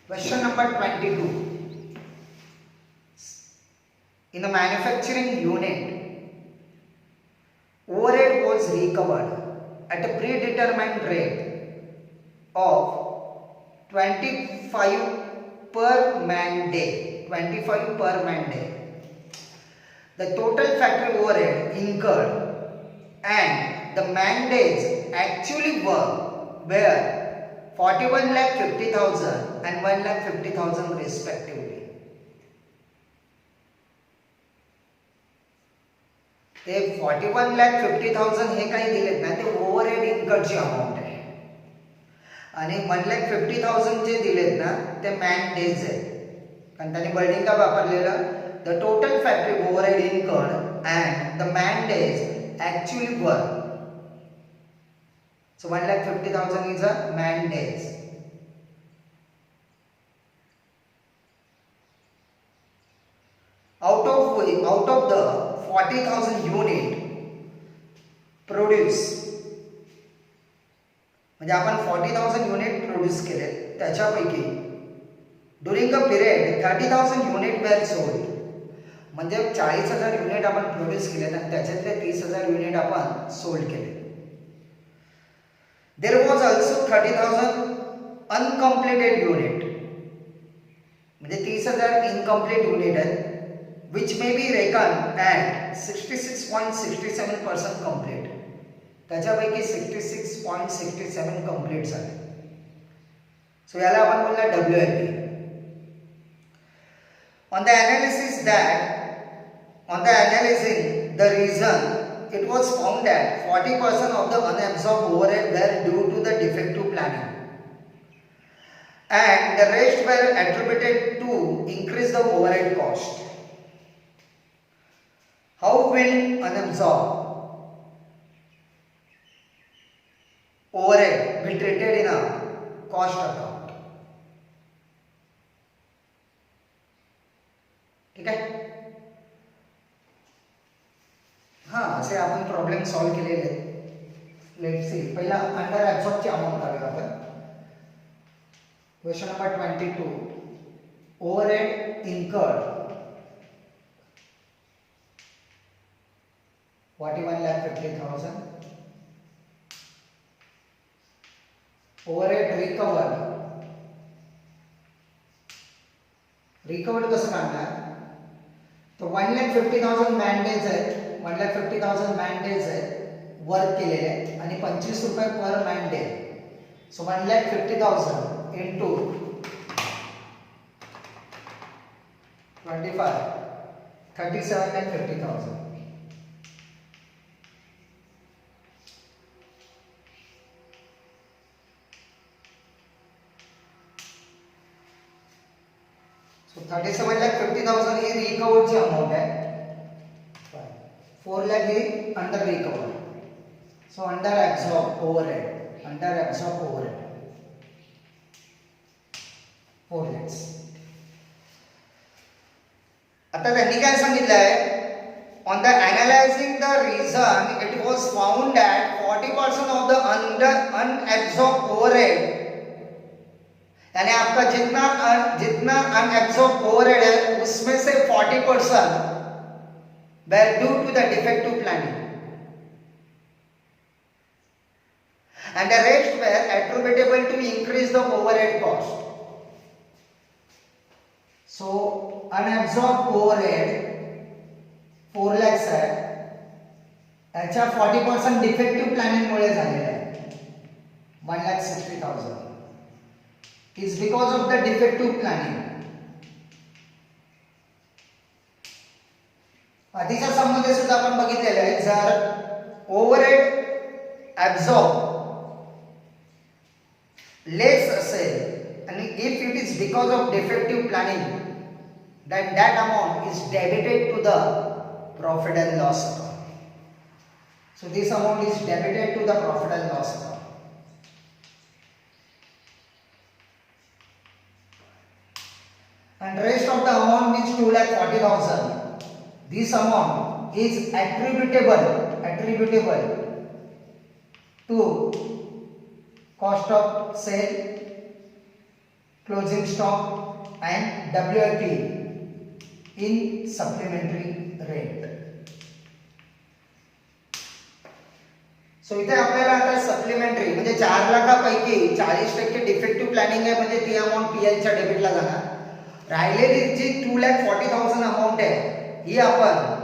Question number 22. In a manufacturing unit, overhead was recovered at a predetermined rate of 25 per man day. 25 per man day. The total factory overhead incurred and the man days actually were 41,50,000 and 1,50,000 respectively. ते 41,50,000 हे काही दिलेत ना, ते overhead इन्कमची amount आहे आणि 1,50,000 जे दिलेत ना, ते मॅन डेज आहे. कारण त्यांनी वर्डिंग का वापरलेलं, the total factory overhead incurred and the man days actually work. So 1,50,000 is a man days. Out of the 40,000 unit produce, म्हणजे आपण 40,000 युनिट प्रोड्यूस केले, त्याच्यापैकी during a period 30,000 unit were sold. म्हणजे 40,000 युनिट आपण produce केले आणि त्याच्यातले 30,000 unit आपण सोल्ड केले. There was also 30,000 uncompleted unit, म्हणजे 30,000 incomplete युनिट आहेत, which may be reckoned at 66.67% complete. त्याच्यापैकी 66.67 complete झाले. सो याला आपण बोलला WIP. On the analyzing the reason, it was found that 40% of the unabsorbed overhead were due to the defective planning and the rest were attributed to increase the overhead cost. How will unabsorbed overhead be treated in a cost account? ठीक आहे. हां, असे आपण problem solve केलेले आहेत. Let's see. पहिला under ॲब्सॉर्बची amount काढूया आपण. Question number 22. Overhead incurred 41,50,000. Overhead recovered कसं काढणार? तर 1,50,000 मॅन डेज आहेत, 1,50,000 मॅन डेज आहेत वर्क केलेले आणि 25 रुपये पर man day. So 1,50,000 into 25, 37,50,000. So 37,50,000 ही रिकवर्डची अमाऊंट आहे. 4 lakh ही under recover. So under absorb overhead 4 lakhs. आता त्यांनी काय सांगितलंय, on the analysing the reason it was found that 40% of the unabsorb overhead, यानी आपका जितना अनएब्सॉर्ब ओवरहेड है उसमें से 40% were due to the defective planning and the rest were attributable to increase the overhead cost. So unabsorbed overhead 4 lakhs आहे, याच्या 40% defective planning मुळे झालेला आहे. 1,60,000 is because of the defective planning. आधीच्या सममध्ये सुद्धा आपण बघितलेलं आहे, जर ओव्हरहेड ॲब्सॉर्ब लेस असेल आणि if it is because of defective planning, then that amount is debited to the profit and loss account. So this amount is debited to the profit and loss account. And rest of the amount is 2,40,000. This amount is attributable to cost of sale closing stock and WIP in supplementary rate. सो इथे आपल्याला आता supplementary म्हणजे 4 लाखापैकी 40% defective planning आहे म्हणजे ती amount PL च्या डेबिटला जाणार. राहिलेली जी 2,40,000 अमाउंट आहे ही आपण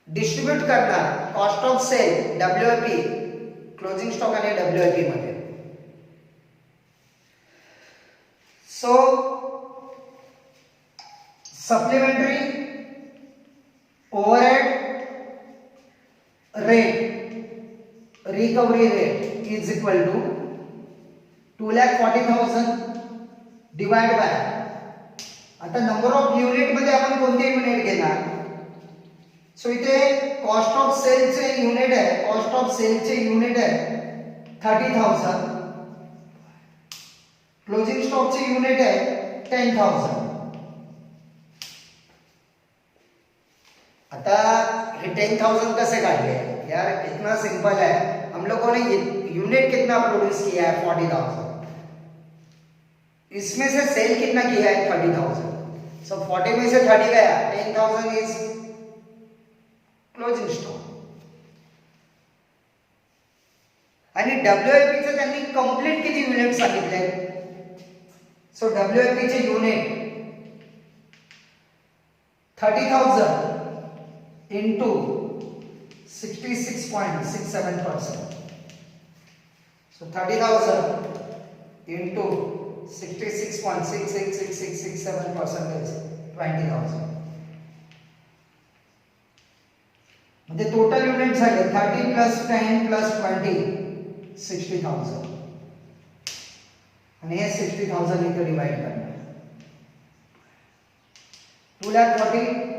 डिस्ट्रीब्यूट करणार cost of sale, WIP, closing stock आणि WIP मध्ये. So supplementary overhead rate, recovery rate is equal to 2,40,000 divided by, आता नंबर ऑफ युनिट मध्ये आपण कोणते युनिट घेणार. सो इथे कॉस्ट ऑफ सेलचे युनिट आहे, कॉस्ट ऑफ सेलचे युनिट आहे 30,000, क्लोजिंग स्टॉकचे युनिट आहे 10,000. आता ये 10,000 कैसे काटे यार, इतना सिंपल है. हम लोगों ने यूनिट कितना प्रोड्यूस किया है 40,000, इसमें से सेल कितना किया है 30,000. सो 40 में से 30 गया, 10,000 इज क्लोजिंग स्टॉक. आणि WIP चे त्यांनी कंप्लीट किती युनिट सांगितले. सो WIP चे unit 30,000 into 66.67%. So 30,000 into 66.666667% is 20,000. म्हणजे टोटल युनिट झाले 30 plus 10 plus 20 60,000 आणि हे 60,000 इथे डिवाइड करणार. 2,40,000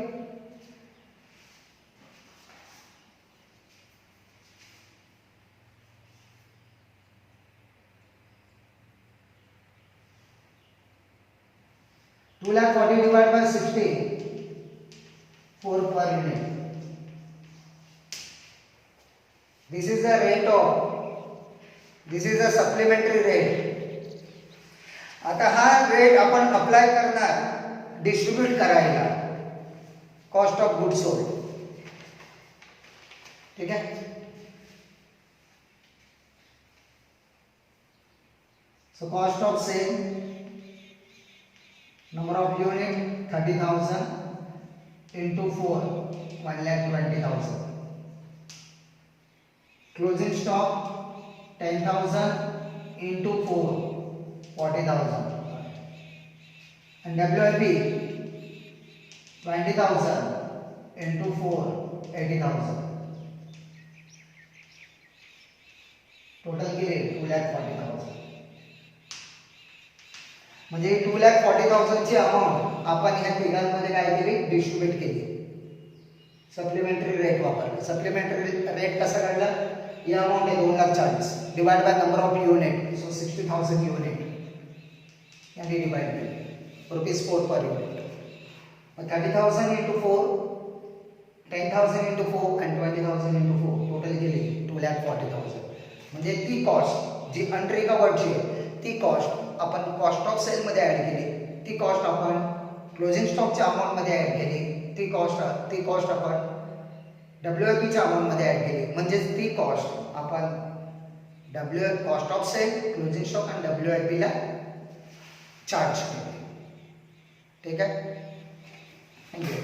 2,40,000 divided by 60, 4 per unit. This is the rate of, this is the supplementary rate. आता हा रेट आपण अप्लाय करणार डिस्ट्रीब्यूट करायला कॉस्ट ऑफ गुड्स सोल्ड. ठीक है. So cost of sale, number of unit 30,000 into 4 1,20,000, closing stock 10,000 into 4 40,000, and WIP 20,000 into 4 80,000. Total किती 2,40,000. म्हणजे 2,40,000 ची अमाउंट आपण ह्या तिघांमध्ये काय केली डिस्ट्रीब्यूट केली. सप्लिमेंटरी रेट वापरला. सप्लिमेंटरी रेट कसा काढला, ही अमाउंट आहे 2,40,000 divide by number of unit, so 60,000 unit याने डिवाइड केली ₹4 per unit. 30,000 into 4, 10,000 into 4 and 20,000 into 4 total केली 2,40,000. म्हणजे ती कॉस्ट जी अनरिकवर्डची आहे ती कॉस्ट आपण कॉस्ट ऑफ सेल मध्ये ऍड केली, ती कॉस्ट आपण क्लोजिंग स्टॉकच्या अमाउंट मध्ये ऍड केली, ती कॉस्ट आपण WIP च्या अमाउंट मध्ये ऍड केली. म्हणजे ती कॉस्ट आपण cost of sale, closing stock आणि WIP ला चार्ज केली. ठीक आहे. थँक्यू.